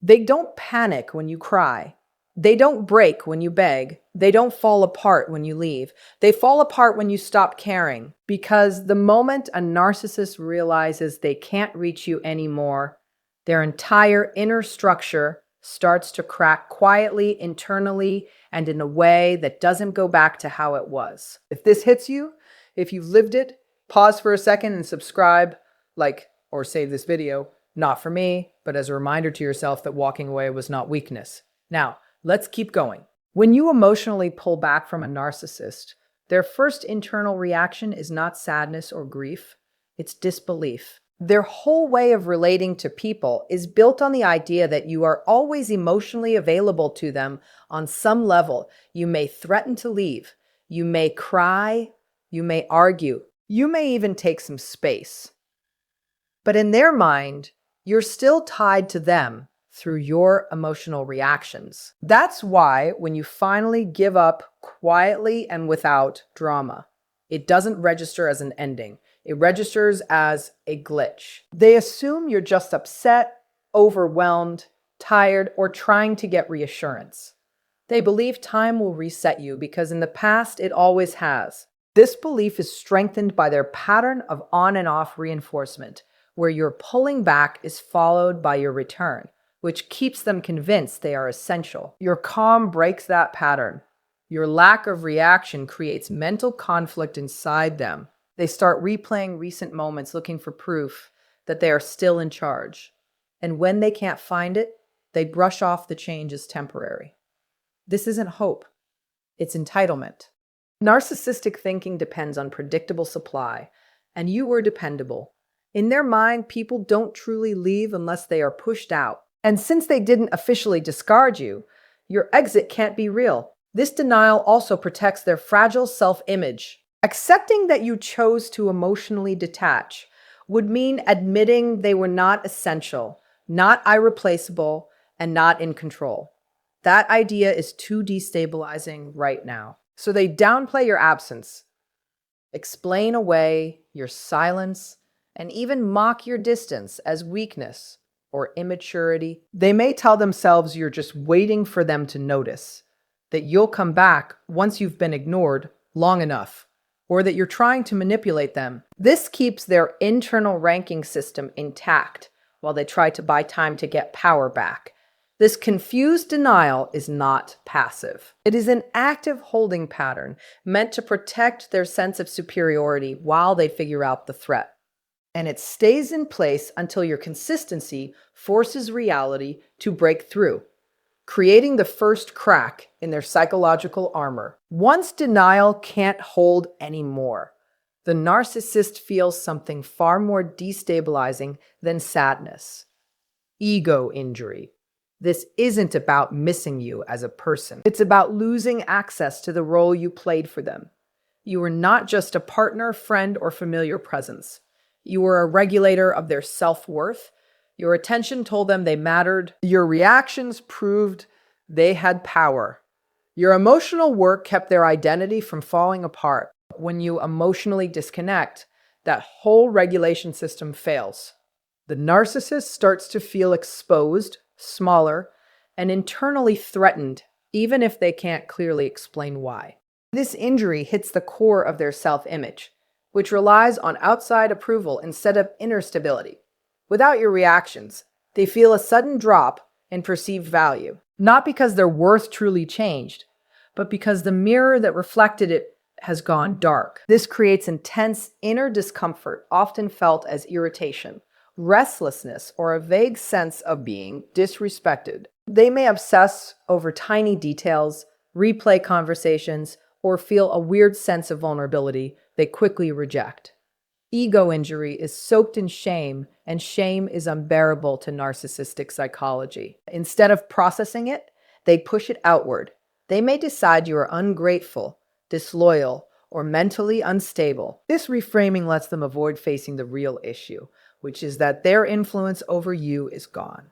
They don't panic when you cry. They don't break when you beg. They don't fall apart when you leave. They fall apart when you stop caring. Because the moment a narcissist realizes they can't reach you anymore, their entire inner structure starts to crack quietly, internally, and in a way that doesn't go back to how it was. If this hits you, if you've lived it, pause for a second and subscribe, like, or save this video. Not for me, but as a reminder to yourself that walking away was not weakness. Now, let's keep going. When you emotionally pull back from a narcissist, their first internal reaction is not sadness or grief, it's disbelief. Their whole way of relating to people is built on the idea that you are always emotionally available to them on some level. You may threaten to leave, you may cry, you may argue, you may even take some space. But in their mind, you're still tied to them through your emotional reactions. That's why when you finally give up quietly and without drama, it doesn't register as an ending. It registers as a glitch. They assume you're just upset, overwhelmed, tired, or trying to get reassurance. They believe time will reset you because in the past it always has. This belief is strengthened by their pattern of on and off reinforcement, where your pulling back is followed by your return, which keeps them convinced they are essential. Your calm breaks that pattern. Your lack of reaction creates mental conflict inside them. They start replaying recent moments looking for proof that they are still in charge. And when they can't find it, they brush off the change as temporary. This isn't hope. It's entitlement. Narcissistic thinking depends on predictable supply, and you are dependable. In their mind, people don't truly leave unless they are pushed out. And since they didn't officially discard you, your exit can't be real. This denial also protects their fragile self-image. Accepting that you chose to emotionally detach would mean admitting they were not essential, not irreplaceable, and not in control. That idea is too destabilizing right now. So they downplay your absence, explain away your silence, and even mock your distance as weakness or immaturity. They may tell themselves you're just waiting for them to notice, that you'll come back once you've been ignored long enough, or that you're trying to manipulate them. This keeps their internal ranking system intact while they try to buy time to get power back. This confused denial is not passive. It is an active holding pattern meant to protect their sense of superiority while they figure out the threat. And it stays in place until your consistency forces reality to break through, creating the first crack in their psychological armor. Once denial can't hold anymore, the narcissist feels something far more destabilizing than sadness: ego injury. This isn't about missing you as a person. It's about losing access to the role you played for them. You were not just a partner, friend, or familiar presence. You were a regulator of their self-worth. Your attention told them they mattered. Your reactions proved they had power. Your emotional work kept their identity from falling apart. When you emotionally disconnect, that whole regulation system fails. The narcissist starts to feel exposed, smaller, and internally threatened, even if they can't clearly explain why. This injury hits the core of their self-image, which relies on outside approval instead of inner stability. Without your reactions, they feel a sudden drop in perceived value, not because their worth truly changed, but because the mirror that reflected it has gone dark. This creates intense inner discomfort, often felt as irritation, restlessness, or a vague sense of being disrespected. They may obsess over tiny details, replay conversations, or feel a weird sense of vulnerability they quickly reject. Ego injury is soaked in shame, and shame is unbearable to narcissistic psychology. Instead of processing it, they push it outward. They may decide you are ungrateful, disloyal, or mentally unstable. This reframing lets them avoid facing the real issue, which is that their influence over you is gone.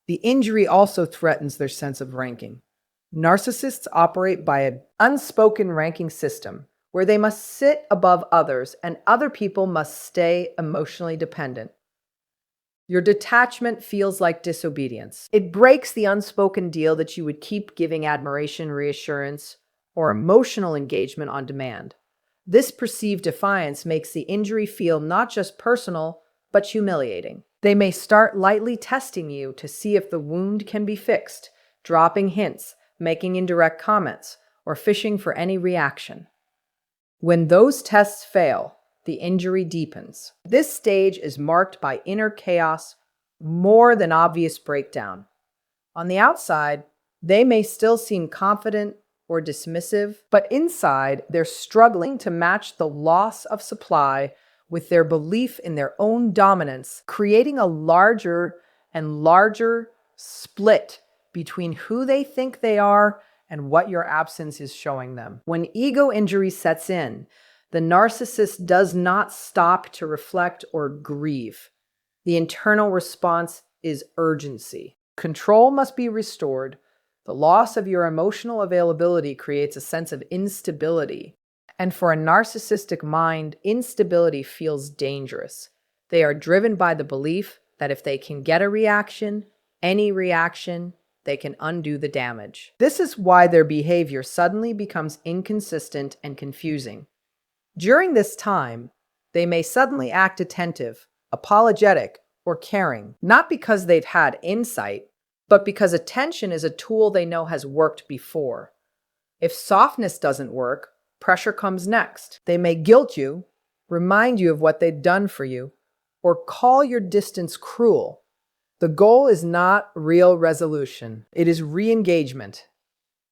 The injury also threatens their sense of ranking. Narcissists operate by an unspoken ranking system where they must sit above others and other people must stay emotionally dependent. Your detachment feels like disobedience. It breaks the unspoken deal that you would keep giving admiration, reassurance, or emotional engagement on demand. This perceived defiance makes the injury feel not just personal, but humiliating. They may start lightly testing you to see if the wound can be fixed, dropping hints, making indirect comments, or fishing for any reaction. When those tests fail, the injury deepens. This stage is marked by inner chaos more than obvious breakdown. On the outside, they may still seem confident or dismissive, but inside, they're struggling to match the loss of supply with their belief in their own dominance, creating a larger and larger split between who they think they are and what your absence is showing them. When ego injury sets in, the narcissist does not stop to reflect or grieve. The internal response is urgency. Control must be restored. The loss of your emotional availability creates a sense of instability. And for a narcissistic mind, instability feels dangerous. They are driven by the belief that if they can get a reaction, any reaction, they can undo the damage. This is why their behavior suddenly becomes inconsistent and confusing. During this time, they may suddenly act attentive, apologetic, or caring, not because they've had insight, but because attention is a tool they know has worked before. If softness doesn't work, pressure comes next. They may guilt you, remind you of what they've done for you, or call your distance cruel. The goal is not real resolution. It is re-engagement.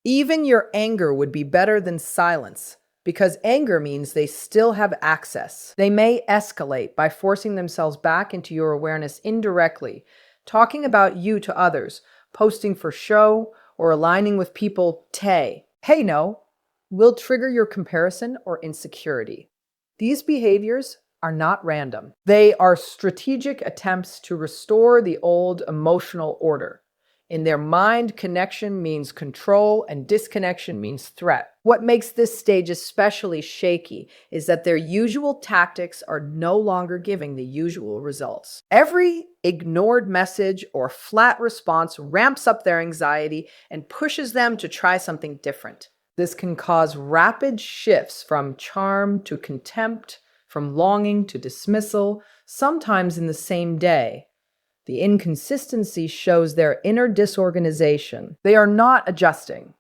Even your anger would be better than silence, because anger means they still have access. They may escalate by forcing themselves back into your awareness indirectly, talking about you to others, posting for show, or aligning with people will trigger your comparison or insecurity. These behaviors are not random. They are strategic attempts to restore the old emotional order. In their mind, connection means control and disconnection means threat. What makes this stage especially shaky is that their usual tactics are no longer giving the usual results. Every ignored message or flat response ramps up their anxiety and pushes them to try something different. This can cause rapid shifts from charm to contempt, from longing to dismissal, sometimes in the same day. The inconsistency shows their inner disorganization. They are not adjusting.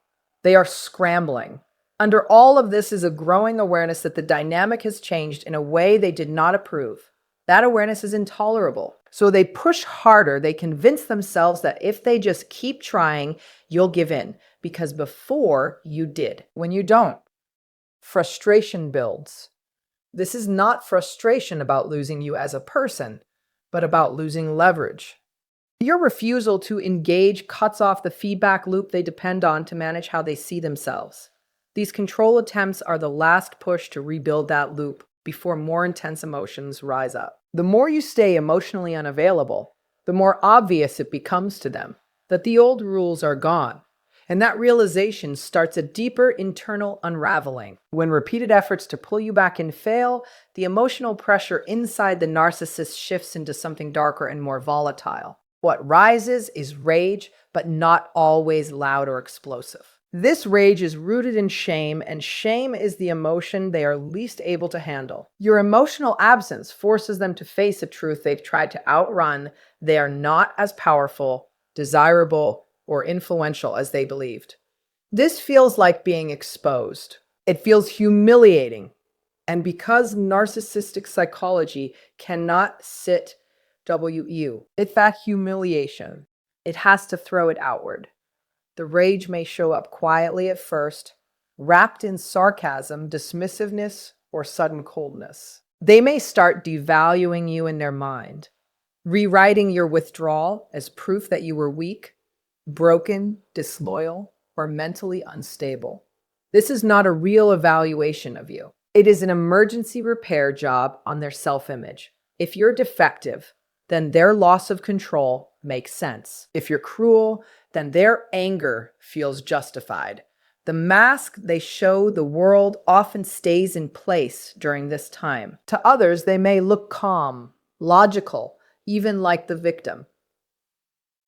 They are scrambling. Under all of this is a growing awareness that the dynamic has changed in a way they did not approve. That awareness is intolerable. So they push harder. They convince themselves that if they just keep trying, you'll give in, because before you did. When you don't, frustration builds. This is not frustration about losing you as a person, but about losing leverage. Your refusal to engage cuts off the feedback loop they depend on to manage how they see themselves. These control attempts are the last push to rebuild that loop before more intense emotions rise up. The more you stay emotionally unavailable, the more obvious it becomes to them that the old rules are gone. And that realization starts a deeper internal unraveling. When repeated efforts to pull you back in fail, the emotional pressure inside the narcissist shifts into something darker and more volatile. What rises is rage, but not always loud or explosive. This rage is rooted in shame, and shame is the emotion they are least able to handle. Your emotional absence forces them to face a truth they've tried to outrun. They are not as powerful, desirable, or influential as they believed. This feels like being exposed. It feels humiliating. And because narcissistic psychology cannot sit with that humiliation, it has to throw it outward. The rage may show up quietly at first, wrapped in sarcasm, dismissiveness, or sudden coldness. They may start devaluing you in their mind, rewriting your withdrawal as proof that you were weak, broken, disloyal, or mentally unstable. This is not a real evaluation of you. It is an emergency repair job on their self-image. If you're defective, then their loss of control makes sense. If you're cruel, then their anger feels justified. The mask they show the world often stays in place during this time. To others, they may look calm, logical, even like the victim.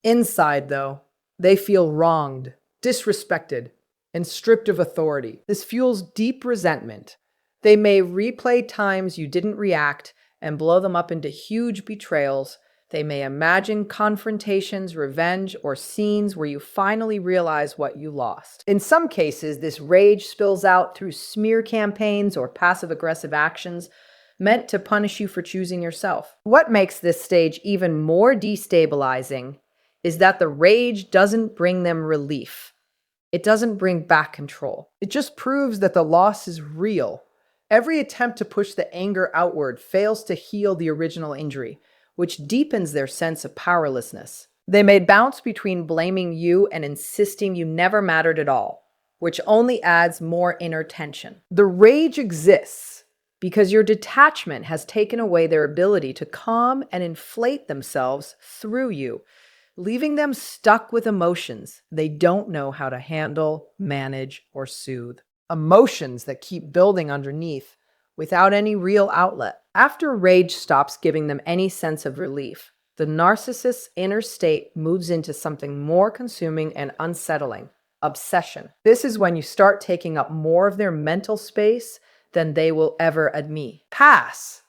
Inside, though, they feel wronged, disrespected, and stripped of authority. This fuels deep resentment. They may replay times you didn't react and blow them up into huge betrayals. They may imagine confrontations, revenge, or scenes where you finally realize what you lost. In some cases, this rage spills out through smear campaigns or passive-aggressive actions meant to punish you for choosing yourself. What makes this stage even more destabilizing is that the rage doesn't bring them relief. It doesn't bring back control. It just proves that the loss is real. Every attempt to push the anger outward fails to heal the original injury, which deepens their sense of powerlessness. They may bounce between blaming you and insisting you never mattered at all, which only adds more inner tension. The rage exists because your detachment has taken away their ability to calm and inflate themselves through you, leaving them stuck with emotions they don't know how to handle, manage, or soothe. Emotions that keep building underneath without any real outlet. After rage stops giving them any sense of relief, the narcissist's inner state moves into something more consuming and unsettling: obsession. This is when you start taking up more of their mental space than they will ever admit. Pass.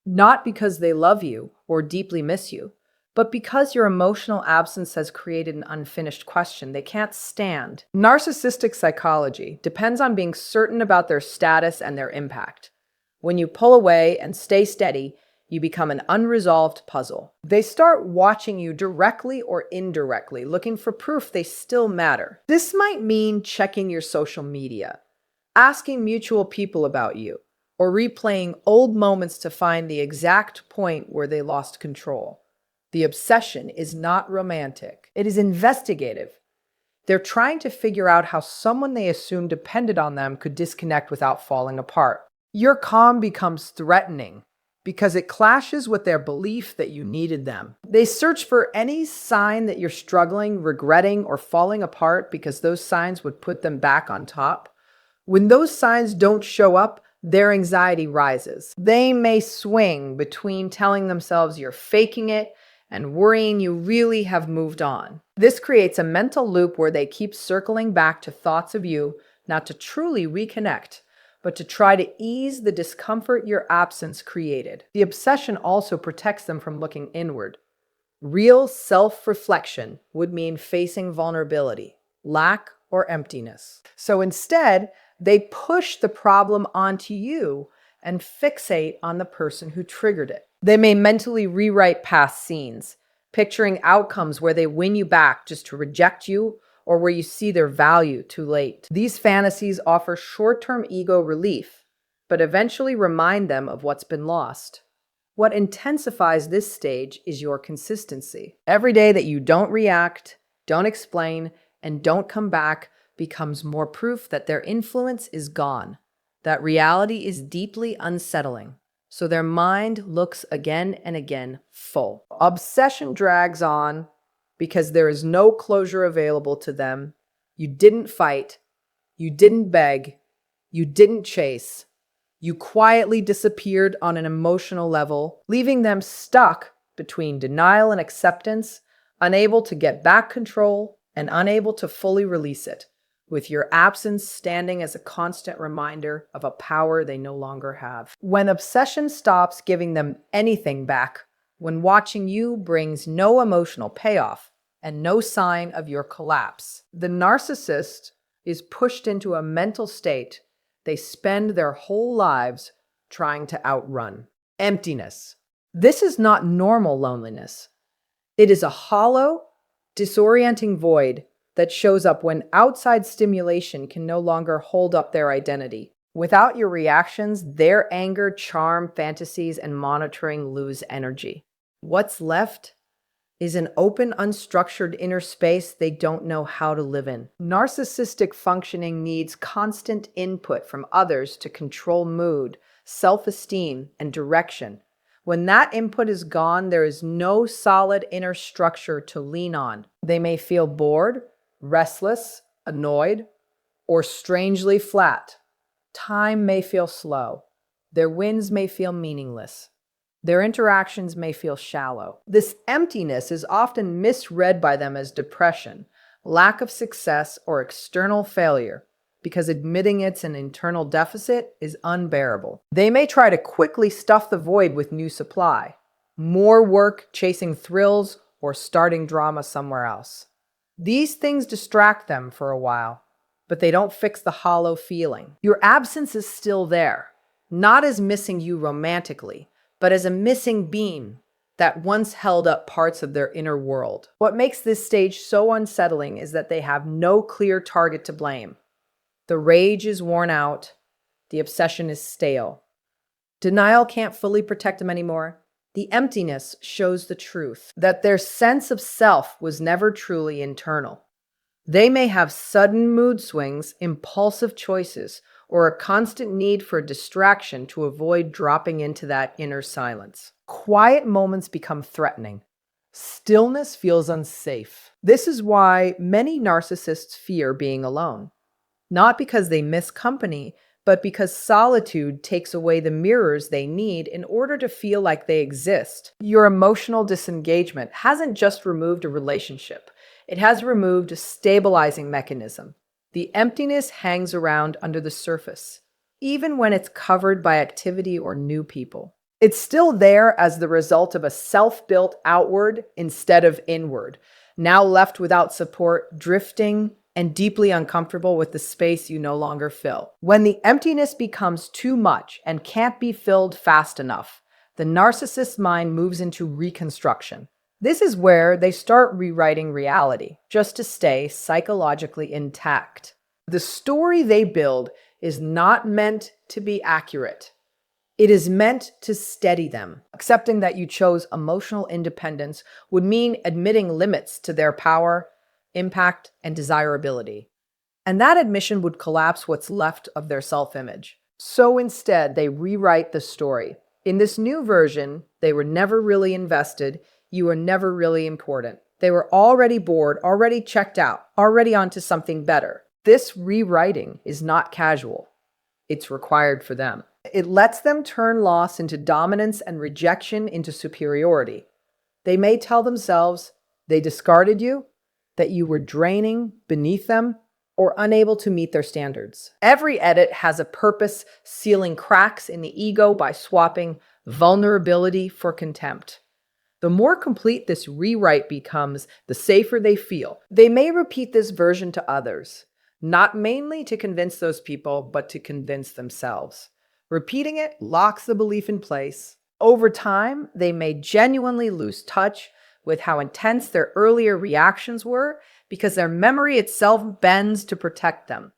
Not because they love you or deeply miss you, but because your emotional absence has created an unfinished question they can't stand. Narcissistic psychology depends on being certain about their status and their impact. When you pull away and stay steady, you become an unresolved puzzle. They start watching you directly or indirectly, looking for proof they still matter. This might mean checking your social media, asking mutual people about you, or replaying old moments to find the exact point where they lost control. The obsession is not romantic. It is investigative. They're trying to figure out how someone they assumed depended on them could disconnect without falling apart. Your calm becomes threatening because it clashes with their belief that you needed them. They search for any sign that you're struggling, regretting, or falling apart because those signs would put them back on top. When those signs don't show up, their anxiety rises. They may swing between telling themselves you're faking it and worrying you really have moved on. This creates a mental loop where they keep circling back to thoughts of you, not to truly reconnect, but to try to ease the discomfort your absence created. The obsession also protects them from looking inward. Real self-reflection would mean facing vulnerability, lack, or emptiness. So instead, they push the problem onto you and fixate on the person who triggered it. They may mentally rewrite past scenes, picturing outcomes where they win you back just to reject you or where you see their value too late. These fantasies offer short-term ego relief, but eventually remind them of what's been lost. What intensifies this stage is your consistency. Every day that you don't react, don't explain, and don't come back becomes more proof that their influence is gone, that reality is deeply unsettling. So their mind looks again and again full. Obsession drags on because there is no closure available to them. You didn't fight. You didn't beg. You didn't chase. You quietly disappeared on an emotional level, leaving them stuck between denial and acceptance, unable to get back control and unable to fully release it, with your absence standing as a constant reminder of a power they no longer have. When obsession stops giving them anything back, when watching you brings no emotional payoff and no sign of your collapse, the narcissist is pushed into a mental state they spend their whole lives trying to outrun. Emptiness. This is not normal loneliness. It is a hollow, disorienting void that shows up when outside stimulation can no longer hold up their identity. Without your reactions, their anger, charm, fantasies, and monitoring lose energy. What's left is an open, unstructured inner space they don't know how to live in. Narcissistic functioning needs constant input from others to control mood, self-esteem, and direction. When that input is gone, there is no solid inner structure to lean on. They may feel bored, restless, annoyed, or strangely flat. Time may feel slow. Their wins may feel meaningless. Their interactions may feel shallow. This emptiness is often misread by them as depression, lack of success, or external failure, because admitting it's an internal deficit is unbearable. They may try to quickly stuff the void with new supply, more work, chasing thrills, or starting drama somewhere else. These things distract them for a while, but they don't fix the hollow feeling. Your absence is still there, not as missing you romantically, but as a missing beam that once held up parts of their inner world. What makes this stage so unsettling is that they have no clear target to blame. The rage is worn out, the obsession is stale. Denial can't fully protect them anymore. The emptiness shows the truth, that their sense of self was never truly internal. They may have sudden mood swings, impulsive choices, or a constant need for distraction to avoid dropping into that inner silence. Quiet moments become threatening. Stillness feels unsafe. This is why many narcissists fear being alone. Not because they miss company, but because solitude takes away the mirrors they need in order to feel like they exist. Your emotional disengagement hasn't just removed a relationship. It has removed a stabilizing mechanism. The emptiness hangs around under the surface, even when it's covered by activity or new people. It's still there as the result of a self-built outward instead of inward, now left without support, drifting, and deeply uncomfortable with the space you no longer fill. When the emptiness becomes too much and can't be filled fast enough, the narcissist's mind moves into reconstruction. This is where they start rewriting reality, just to stay psychologically intact. The story they build is not meant to be accurate. It is meant to steady them. Accepting that you chose emotional independence would mean admitting limits to their power, impact, and desirability. And that admission would collapse what's left of their self-image. So instead, they rewrite the story. In this new version, they were never really invested. You were never really important. They were already bored, already checked out, already onto something better. This rewriting is not casual. It's required for them. It lets them turn loss into dominance and rejection into superiority. They may tell themselves they discarded you, that you were draining beneath them, or unable to meet their standards. Every edit has a purpose, sealing cracks in the ego by swapping vulnerability for contempt. The more complete this rewrite becomes, the safer they feel. They may repeat this version to others, not mainly to convince those people, but to convince themselves. Repeating it locks the belief in place. Over time, they may genuinely lose touch with how intense their earlier reactions were because their memory itself bends to protect them.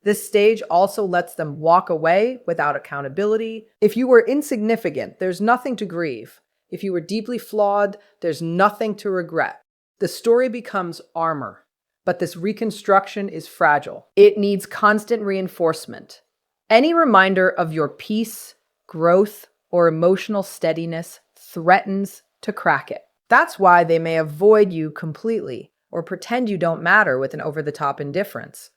This stage also lets them walk away without accountability. If you were insignificant, there's nothing to grieve. If you were deeply flawed, there's nothing to regret. The story becomes armor, but this reconstruction is fragile. It needs constant reinforcement. Any reminder of your peace, growth, or emotional steadiness threatens to crack it. That's why they may avoid you completely or pretend you don't matter with an over-the-top indifference.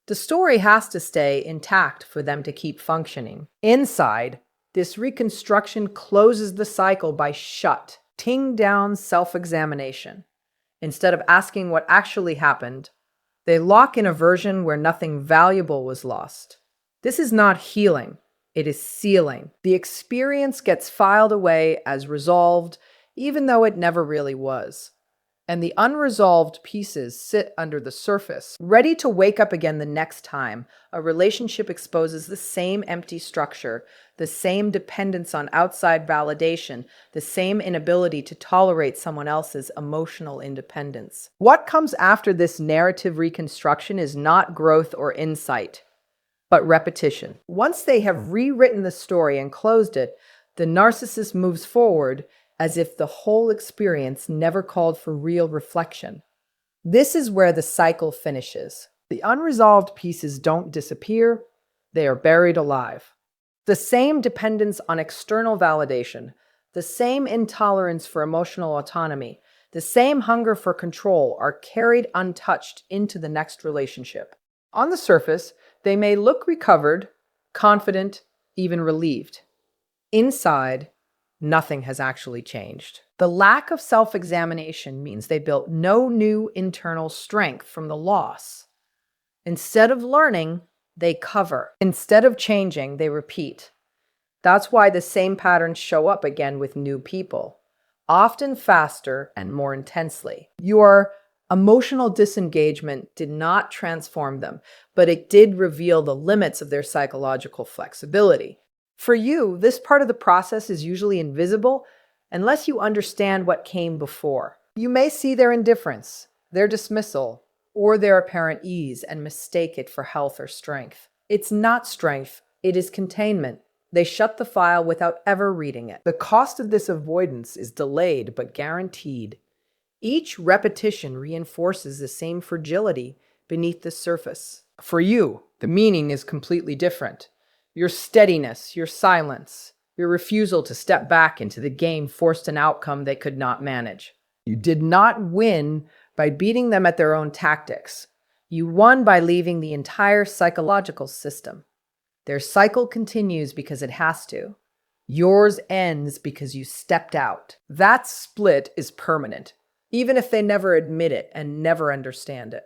The story has to stay intact for them to keep functioning. Inside, this reconstruction closes the cycle by shutting down self-examination. Instead of asking what actually happened, they lock in a version where nothing valuable was lost. This is not healing, it is sealing. The experience gets filed away as resolved, even though it never really was. And the unresolved pieces sit under the surface, ready to wake up again the next time a relationship exposes the same empty structure, the same dependence on outside validation, the same inability to tolerate someone else's emotional independence. What comes after this narrative reconstruction is not growth or insight, but repetition. Once they have rewritten the story and closed it, the narcissist moves forward as if the whole experience never called for real reflection. This is where the cycle finishes. The unresolved pieces don't disappear, they are buried alive. The same dependence on external validation, the same intolerance for emotional autonomy, the same hunger for control are carried untouched into the next relationship. On the surface, they may look recovered, confident, even relieved. Inside, nothing has actually changed. The lack of self-examination means they built no new internal strength from the loss. Instead of learning, they cover. Instead of changing, they repeat. That's why the same patterns show up again with new people, often faster and more intensely. Your emotional disengagement did not transform them, but it did reveal the limits of their psychological flexibility. For you, this part of the process is usually invisible unless you understand what came before. You may see their indifference, their dismissal, or their apparent ease and mistake it for health or strength. It's not strength, it is containment. They shut the file without ever reading it. The cost of this avoidance is delayed but guaranteed. Each repetition reinforces the same fragility beneath the surface. For you, the meaning is completely different. Your steadiness, your silence, your refusal to step back into the game forced an outcome they could not manage. You did not win by beating them at their own tactics. You won by leaving the entire psychological system. Their cycle continues because it has to. Yours ends because you stepped out. That split is permanent, even if they never admit it and never understand it.